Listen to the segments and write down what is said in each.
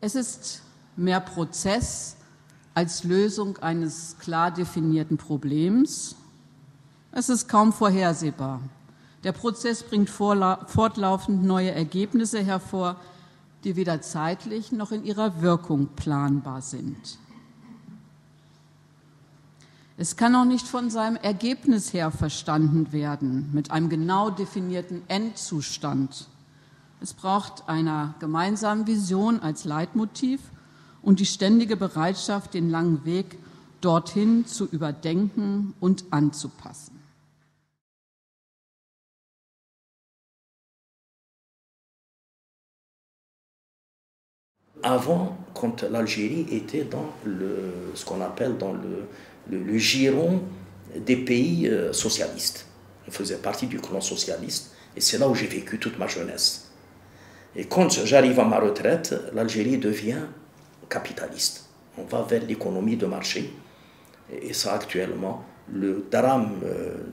Es ist mehr Prozess als Lösung eines klar definierten Problems. Es ist kaum vorhersehbar. Der Prozess bringt fortlaufend neue Ergebnisse hervor, die weder zeitlich noch in ihrer Wirkung planbar sind. Es kann auch nicht von seinem Ergebnis her verstanden werden, mit einem genau definierten Endzustand. Es braucht eine gemeinsame Vision als Leitmotiv und die ständige Bereitschaft, den langen Weg dorthin zu überdenken und anzupassen. Avant, quand l'Algérie était dans ce qu'on appelle dans le giron des pays socialistes. On faisait partie du clan socialiste et c'est là où j'ai vécu toute ma jeunesse. Et quand j'arrive à ma retraite, l'Algérie devient capitaliste. On va vers l'économie de marché. Et ça, actuellement, le drame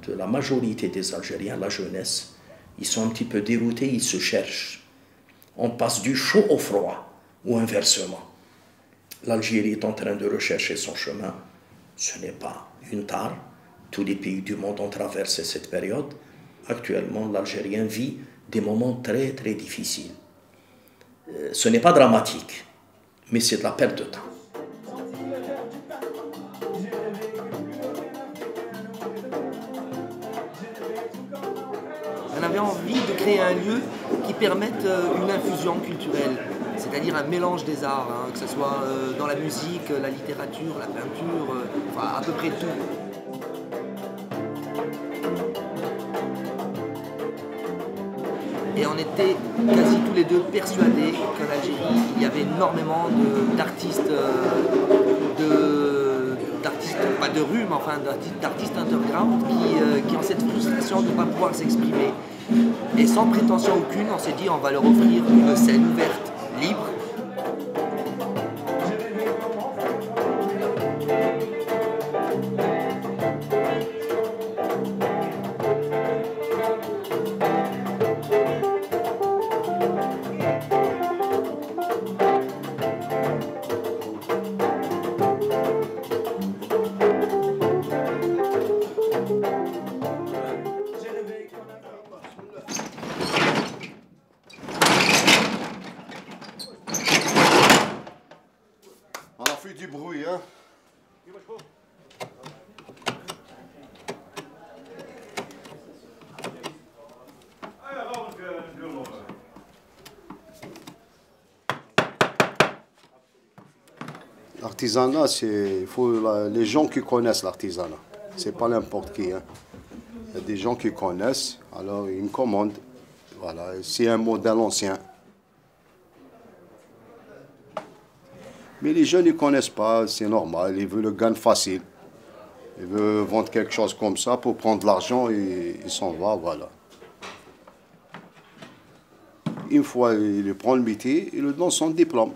de la majorité des Algériens, la jeunesse, ils sont un petit peu déroutés, ils se cherchent. On passe du chaud au froid, ou inversement. L'Algérie est en train de rechercher son chemin. Ce n'est pas une tare. Tous les pays du monde ont traversé cette période. Actuellement, l'Algérien vit des moments très, très difficiles. Ce n'est pas dramatique, mais c'est de la perte de temps. On avait envie de créer un lieu qui permette une infusion culturelle, c'est-à-dire un mélange des arts, hein, que ce soit dans la musique, la littérature, la peinture, enfin à peu près tout. Et on était quasi tous les deux persuadés qu'en Algérie, il y avait énormément d'artistes, pas de rue, mais enfin d'artistes underground qui ont cette frustration de ne pas pouvoir s'exprimer. Et sans prétention aucune, on s'est dit on va leur offrir une scène ouverte, libre. On a fait du bruit, hein. L'artisanat, il faut les gens qui connaissent l'artisanat. C'est pas n'importe qui, hein. Il y a des gens qui connaissent, alors ils me commandent. Voilà, c'est un modèle ancien. Mais les jeunes, ils ne connaissent pas, c'est normal, ils veulent le gain facile. Ils veulent vendre quelque chose comme ça pour prendre de l'argent et ils s'en vont, voilà. Une fois il prend le métier, il lui donne son diplôme.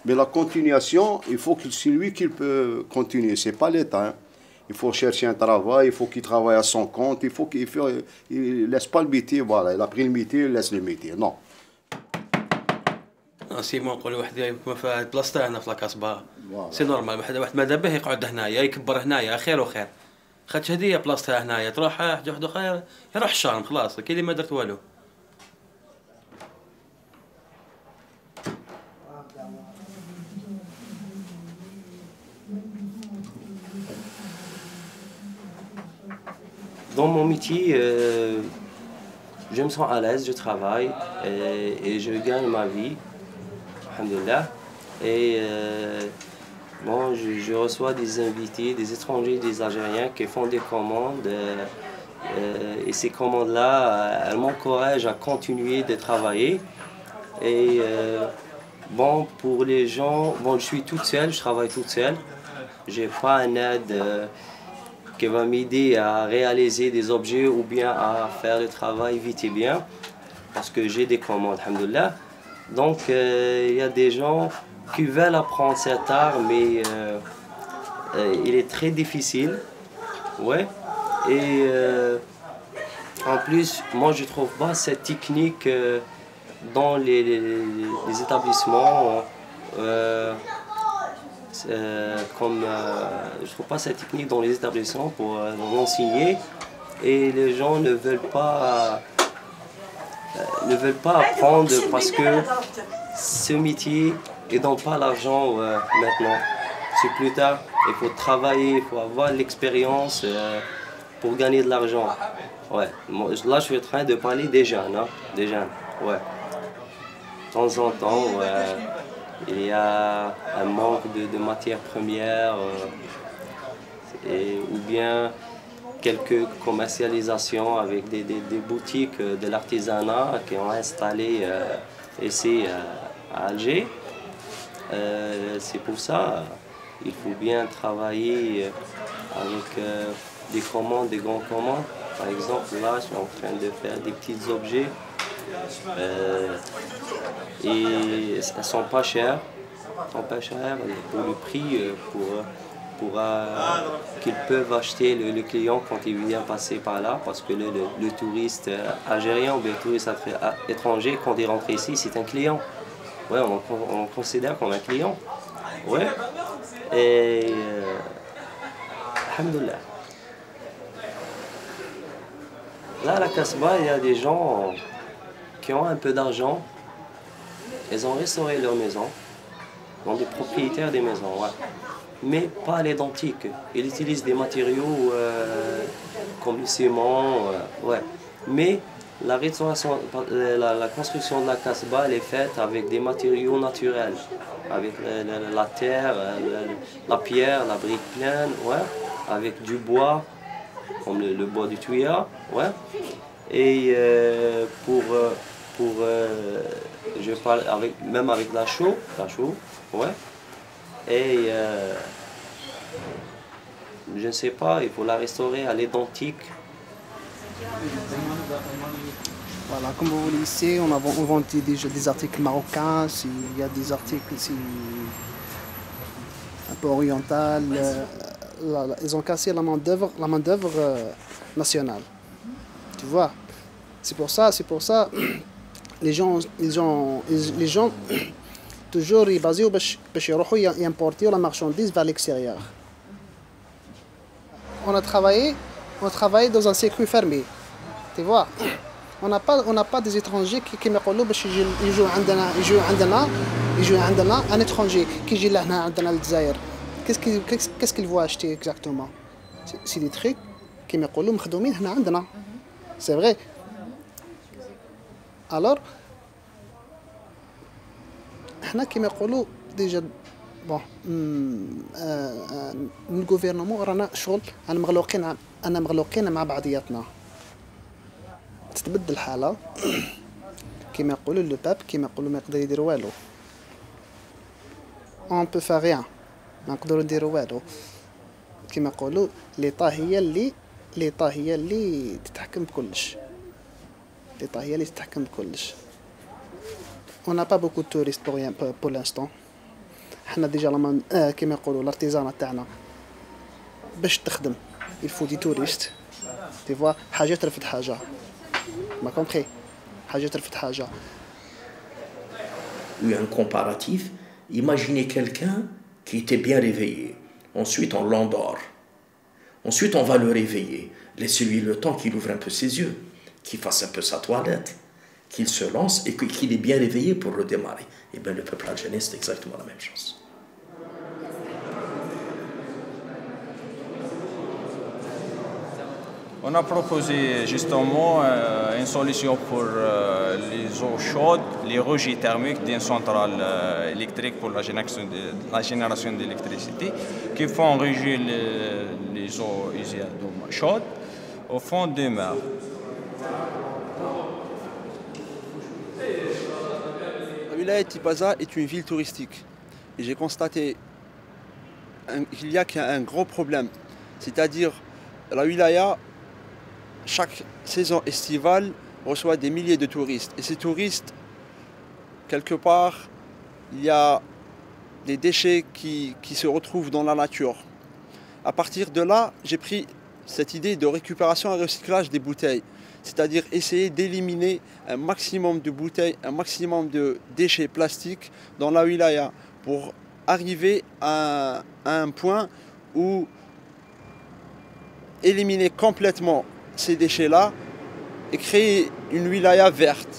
Mais la continuation, il faut que c'est lui qui peut continuer, ce n'est pas l'État. Hein. Il faut chercher un travail, il faut qu'il travaille à son compte, il faut qu'il ne laisse pas le métier, voilà, il a pris le métier, il laisse le métier, non. سيما نقول واحد يكون في بلاصته هنا في لاكاسبا سي نورمال واحد ماذا به يقعد هنايا يكبر هنايا خير وخير خاطش هذه بلاصتها هنايا تروح واحد اخر يروح الشارم خلاص كاين اللي ما درت والو. Dans mon métier, je me sens à l'aise, je travaille et je gagne ma vie. Alhamdulillah. Et bon, je reçois des invités, des étrangers, des Algériens qui font des commandes. Et ces commandes-là, elles m'encouragent à continuer de travailler. Et bon, pour les gens, bon, je suis toute seule, je travaille toute seule. Je n'ai pas une aide qui va m'aider à réaliser des objets ou bien à faire le travail vite et bien. Parce que j'ai des commandes, alhamdulillah. Donc, il y a des gens qui veulent apprendre cet art, mais il est très difficile. Ouais. Et en plus, moi, je ne trouve pas cette technique dans les établissements. je trouve pas cette technique dans les établissements pour l'enseigner, et les gens ne veulent pas apprendre parce que ce métier ne donne pas l'argent maintenant. C'est plus tard, il faut travailler, il faut avoir l'expérience pour gagner de l'argent. Ouais. Là, je suis en train de parler des jeunes, hein? Des jeunes. Ouais. De temps en temps, il y a un manque de matières premières, ou bien quelques commercialisations avec des boutiques de l'artisanat qui ont installé ici à Alger. C'est pour ça il faut bien travailler avec des commandes, des grands commandes. Par exemple, là, je suis en train de faire des petits objets et elles ne sont pas chères. Pour le prix qu'ils peuvent acheter le client quand il vient passer par là, parce que le touriste algérien ou bien le touriste étranger, quand il rentre ici, c'est un client. Ouais, on le considère comme un client. Ouais. Et alhamdoulilah. Là, à la Casbah, il y a des gens qui ont un peu d'argent. Ils ont restauré leur maison. Ils sont des propriétaires des maisons, ouais. Mais pas à l'identique. Ils utilisent des matériaux comme le ciment, ouais. Mais la restauration, la construction de la Casbah, elle est faite avec des matériaux naturels, avec la terre, la pierre, la brique pleine, ouais, avec du bois, comme le bois du tuya, ouais. Et je parle même avec la chaux, ouais. Et je ne sais pas, il faut la restaurer à l'identique. Voilà, comme vous voyez ici, on vend des articles marocains, il y a des articles ici un peu orientaux. Ils ont cassé la main-d'œuvre nationale. Tu vois, c'est pour ça, les gens toujours يبازيو باش يروحوا يمبورتيو la marchandise vers l'extérieur. On a travaillé dans un circuit fermé. Tu vois, on n'a pas des étrangers qui يقولوا باش يجوا عندنا un étranger qui يجي لهنا عندنا للجزائر. Qu'est-ce qu'il voit acheter exactement? C'est des trucs qui يقولوا مخدومين هنا عندنا. C'est vrai. Alors احنا كيما يقولوا ديجا بون الغوفرنمون رانا شغل انا مغلوقين مع بعضياتنا. تتبدل الحاله كيما يقولوا لو باب كيما يقولوا ما يقدر يدير والو. اون بو فا ريان ما نقدروا نديروا والو. كيما يقولوا ليطا هي اللي تتحكم بكلش. On n'a pas beaucoup de touristes pour l'instant. حنا ديجا كيما يقولوا الارتيزان تاعنا باش تخدم il faut des touristes. Tu vois, حاجة ترفد حاجة. ما compris. حاجة ترفد حاجة. Un comparatif, imaginez quelqu'un qui était bien réveillé. Ensuite, on l'endort. Ensuite, on va le réveiller. Laissez-lui le temps qu'il ouvre un peu ses yeux, qu'il fasse un peu sa toilette, qu'il se lance et qu'il est bien réveillé pour redémarrer. Et bien, le peuple algérien, c'est exactement la même chose. On a proposé justement une solution pour les eaux chaudes, les rejets thermiques d'une centrale électrique pour la génération d'électricité qui font rejeter les eaux chaudes au fond des mers. La wilaya de Tipaza est une ville touristique et j'ai constaté qu'il y a un gros problème, c'est-à-dire la wilaya, chaque saison estivale, reçoit des milliers de touristes. Et ces touristes, quelque part, il y a des déchets qui se retrouvent dans la nature. À partir de là, j'ai pris cette idée de récupération et recyclage des bouteilles. c'est-à-dire essayer d'éliminer un maximum de bouteilles, un maximum de déchets plastiques dans la wilaya pour arriver à un point où éliminer complètement ces déchets-là et créer une wilaya verte.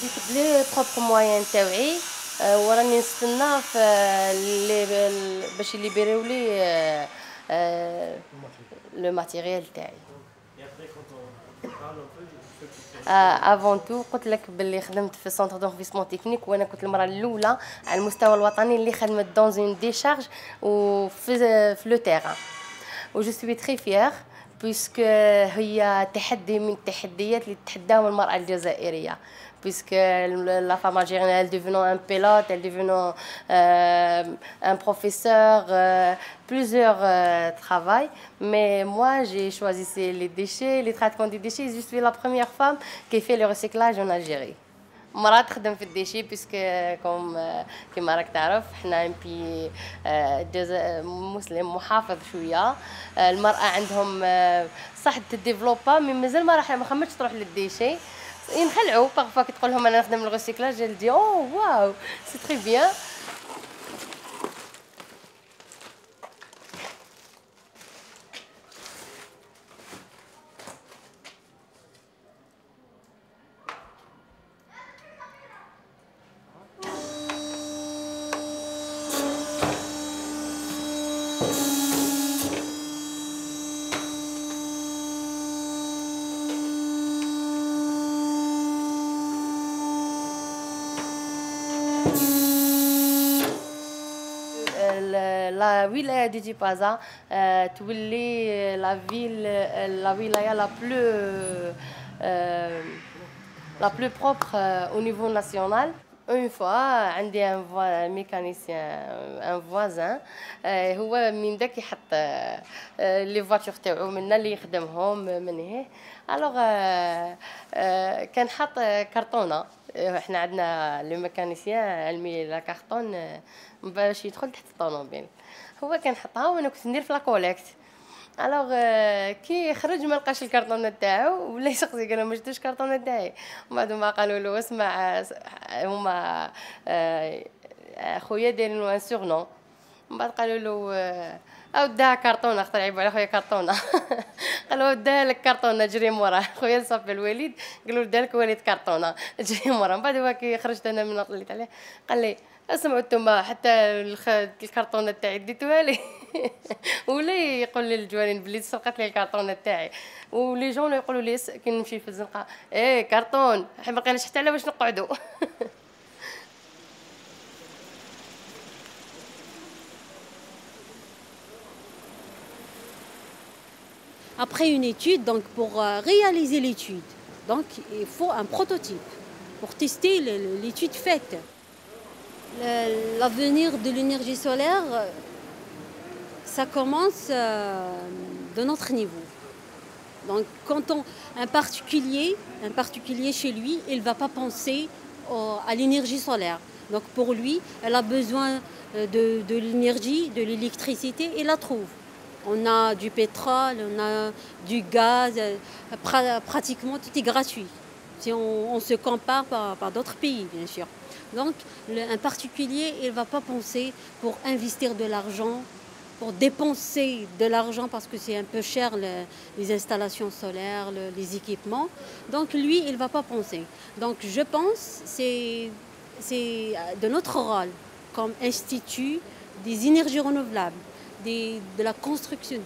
بديت بلي بروبر موان تاوعي وراني نستنى باش يليبريو لي لو ماتيريال تاعي. افون تو قلت لك باللي خدمت في سونتر دونفيسمون تكنيك وانا كنت المراه الاولى على المستوى الوطني اللي خدمت دون اون ديشارج وفي لو تيران و جو سوي تري فيير بويسك هي تحدي من التحديات اللي تحداهم المراه الجزائريه puisque la femme algérienne elle devenant un pilote, elle devenant un professeur, plusieurs travails. Mais moi j'ai choisi les déchets, les traitements des déchets. Je suis la première femme qui fait le recyclage en Algérie. مرات تخدم في الديشي بيسك كما راك تعرف حنا ام بي مسلم محافظ شويه المراه عندهم صح تديفلوبا مي مازال ما خمتش تروح للديشي ينخلعوا باغفوا كي تقول لهم انا نخدم الريسيكلاج جال دي او واو سي تري بيان. La wilaya de Tipaza تولي la wilaya la plus propre au niveau national. Une fois عندي un mécanicien un voisin هو من داك يحط لي فواتور تاعو منا اللي يخدمهم من هيه الوغ كان حط كرتونه احنا عندنا لو ميكانيسيان علمي لا كارطون باش يدخل تحت الطوموبيل هو كان حطها وانا كنت ندير في لا كوليكت الوغ كي خرج ما لقاش الكرتونه تاعو ولا يسقسي قال له ما شفتوش الكرتونه تاعي ومن بعد ما قالوا له اسمع هما خويا دايرين له ان سورنون من بعد قالوا له او داها كرتونه اختار يعيبوا على خويا كرتونه قالوا داها لك كرتونه جري موراه خويا صافي الوالد قالوا داها لك وليد كرتونه جري موراه من بعد هو كي خرجت انا من طليت عليه قال لي اسمعوا انتم حتى الكرتونه تاعي ديتوها لي ولا يقول لي الجوارين بلي سرقت لي الكرتونه تاعي ولي جون يقولوا لي كي نمشي في الزنقه ايه كرتون ما لقيناش حتى على باش نقعدوا. Après une étude, donc pour réaliser l'étude, donc il faut un prototype pour tester l'étude faite. L'avenir de l'énergie solaire, ça commence de notre niveau. Donc quand un particulier chez lui, il ne va pas penser à l'énergie solaire. Donc pour lui, elle a besoin de l'énergie, de l'électricité, il la trouve. On a du pétrole, on a du gaz, pratiquement tout est gratuit. Si on se compare par d'autres pays, bien sûr. Donc, un particulier, il ne va pas penser pour investir de l'argent, pour dépenser de l'argent parce que c'est un peu cher les installations solaires, les équipements. Donc, lui, il ne va pas penser. Donc, je pense que c'est de notre rôle comme institut des énergies renouvelables, de la construction,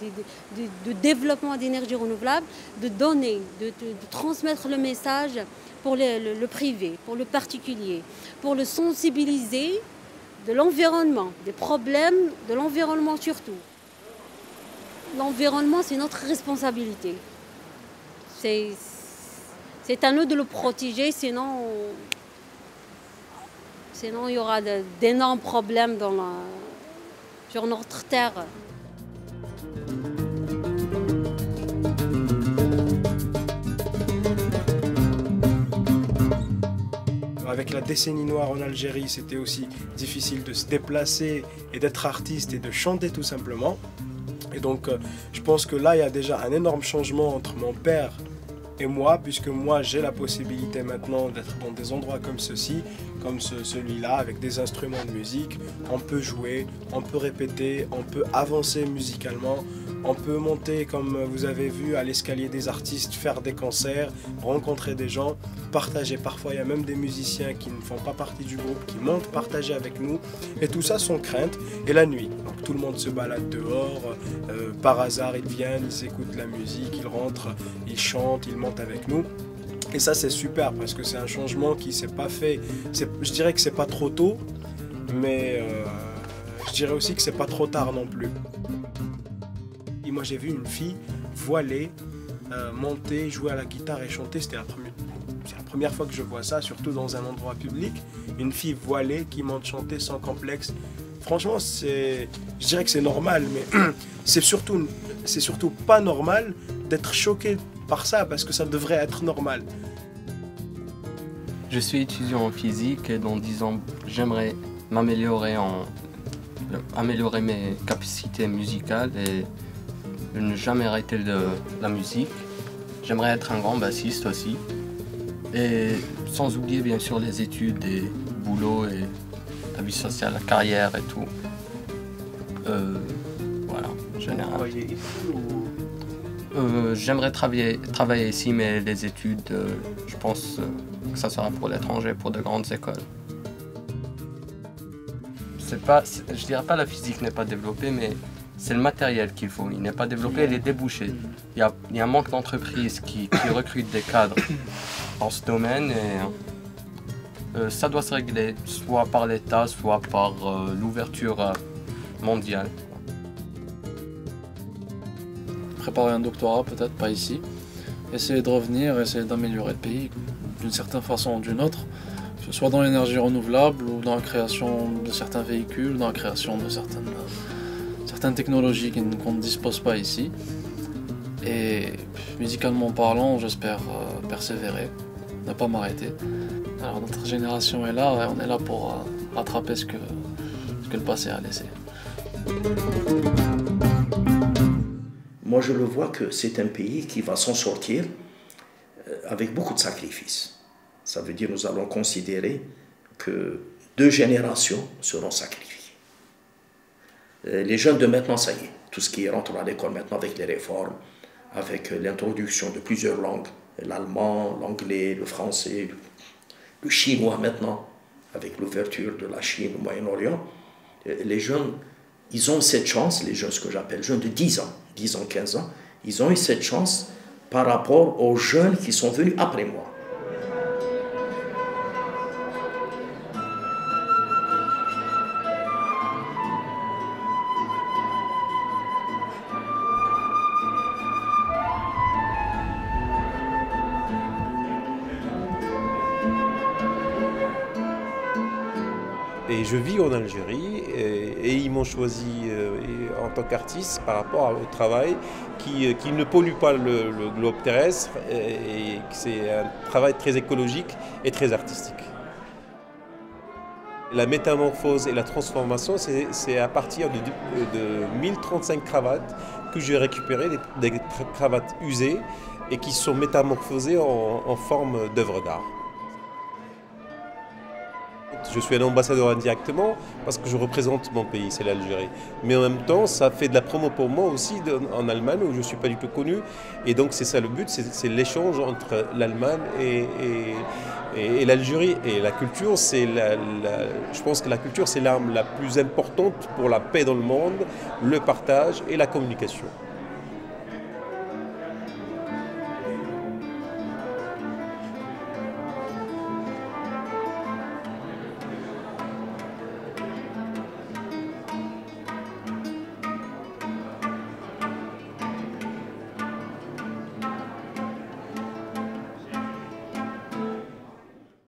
de développement d'énergie renouvelable, de donner, de transmettre le message pour le privé, pour le particulier, pour le sensibiliser de l'environnement, des problèmes de l'environnement surtout. L'environnement, c'est notre responsabilité. C'est à nous de le protéger, sinon il y aura d'énormes problèmes sur notre terre. avec la décennie noire en Algérie, c'était aussi difficile de se déplacer et d'être artiste et de chanter tout simplement. Et donc, je pense que là, il y a déjà un énorme changement entre mon père et moi, puisque moi, j'ai la possibilité maintenant d'être dans des endroits comme ceci, comme celui-là, avec des instruments de musique. On peut jouer, on peut répéter, on peut avancer musicalement, on peut monter, comme vous avez vu, à l'escalier des artistes, faire des concerts, rencontrer des gens, partager. Parfois, il y a même des musiciens qui ne font pas partie du groupe, qui montent partager avec nous. Et tout ça sans crainte. Et la nuit, donc tout le monde se balade dehors. Par hasard, ils viennent, ils écoutent la musique, ils rentrent, ils chantent, ils montent avec nous. Et ça, c'est super parce que c'est un changement qui ne s'est pas fait. Je dirais que c'est pas trop tôt, mais je dirais aussi que c'est pas trop tard non plus. Et moi, j'ai vu une fille voilée monter, jouer à la guitare et chanter. C'est la première fois que je vois ça, surtout dans un endroit public. Une fille voilée qui monte chanter sans complexe. Franchement, je dirais que c'est normal, mais c'est surtout pas normal d'être choqué par ça, parce que ça devrait être normal. Je suis étudiant en physique et dans 10 ans, j'aimerais améliorer mes capacités musicales et ne jamais arrêter de la musique. J'aimerais être un grand bassiste aussi. Et sans oublier bien sûr les études et le boulot et la vie sociale, la carrière et tout. Voilà, généralement. J'aimerais travailler ici, mais les études, je pense que ça sera pour l'étranger, pour de grandes écoles. Je dirais pas la physique n'est pas développée, mais c'est le matériel qu'il faut. Il n'est pas développé, il est débouché. Il y a un manque d'entreprises qui recrutent des cadres dans ce domaine et ça doit se régler soit par l'État, soit par l'ouverture mondiale. Préparer un doctorat, peut-être pas ici, essayer de revenir, essayer d'améliorer le pays d'une certaine façon ou d'une autre, que ce soit dans l'énergie renouvelable ou dans la création de certains véhicules, dans la création de certaines technologies qu'on ne dispose pas ici. Et musicalement parlant, j'espère persévérer, ne pas m'arrêter. Alors notre génération est là et on est là pour rattraper ce que le passé a laissé. Moi, je le vois que c'est un pays qui va s'en sortir avec beaucoup de sacrifices. Ça veut dire que nous allons considérer que 2 générations seront sacrifiées. Les jeunes de maintenant, ça y est, tout ce qui rentre à l'école maintenant avec les réformes, avec l'introduction de plusieurs langues, l'allemand, l'anglais, le français, le chinois maintenant, avec l'ouverture de la Chine au Moyen-Orient, les jeunes, ils ont cette chance, les jeunes, ce que j'appelle jeunes de 10 ans, 15 ans, ils ont eu cette chance par rapport aux jeunes qui sont venus après moi. Et je vis en Algérie et ils m'ont choisi en tant qu'artiste par rapport au travail qui ne pollue pas le globe terrestre et c'est un travail très écologique et très artistique. La métamorphose et la transformation, c'est à partir de 1035 cravates que j'ai récupéré, des cravates usées et qui sont métamorphosées en forme d'œuvres d'art. Je suis un ambassadeur indirectement parce que je représente mon pays, c'est l'Algérie. Mais en même temps, ça fait de la promo pour moi aussi en Allemagne où je ne suis pas du tout connu. Et donc c'est ça le but, c'est l'échange entre l'Allemagne et l'Algérie. Et la culture, je pense que la culture, c'est l'arme la plus importante pour la paix dans le monde, le partage et la communication.